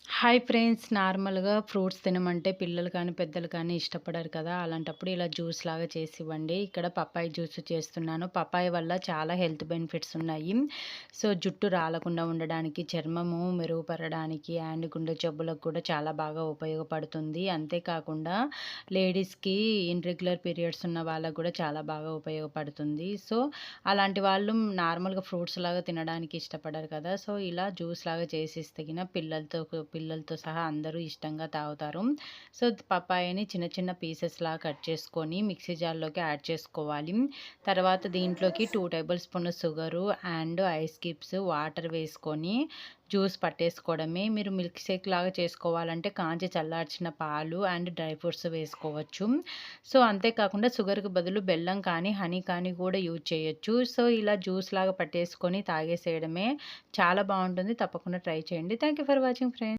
Hi friends. నార్మల్‌గా fruits తినమంటే పిల్లలు కానీ, పెద్దలు కానీ ఇష్టపడరు కదా! అలాంటప్పుడు ఇలా జ్యూస్ లాగా చేసివ్వండి. ఇక్కడ పపాయ జ్యూస్ చేస్తున్నాను. పపాయ వల్ల చాలా హెల్త్ బెనిఫిట్స్ ఉన్నాయి. సో, జుట్టు రాలకుండా ఉండడానికి, చర్మము మెరుగుపడడానికి అండ్ గుండె జబ్బులకు కూడా చాలా బాగా ఉపయోగపడుతుంది. అంతేకాకుండా లేడీస్‌కి ఇర్రెగ్యులర్ పీరియడ్స్ ఉన్న వాళ్ళకి కూడా చాలా బాగా ఉపయోగపడుతుంది. సో, అలాంటి వాళ్ళు నార్మల్‌గా ఫ్రూట్స్ లాగా తినడానికి ఇష్టపడరు కదా! సో, ఇలా జ్యూస్ లాగా చేసిస్తే పిల్లలతో సహా అందరూ ఇష్టంగా తాగుతారు. సో, పపాయని చిన్న చిన్న పీసెస్‌లాగా కట్ చేసుకొని మిక్సీ జార్‌లోకి యాడ్ చేసుకోవాలి. తర్వాత దీంట్లోకి 2 టేబుల్ స్పూన్ల sugar and ice cubes, water వేసుకొని జ్యూస్ పట్టేసుకోవడమే. మీరు మిల్క్ షేక్ లాగా చేసుకోవాలంటే కాంచి చల్లార్చిన పాలు అండ్ డ్రై ఫ్రూట్స్ వేసుకోవచ్చు. సో, అంతేకాకుండా షుగర్‌కి బదులు బెల్లం కానీ, హనీ కానీ కూడా యూజ్ చేయొచ్చు. సో, ఇలా జ్యూస్ లాగా పట్టేసుకొని తాగేసేయడమే. చాలా బావుంటుంది. తప్పకుండా ట్రై చేయండి. Thank you for watching friends.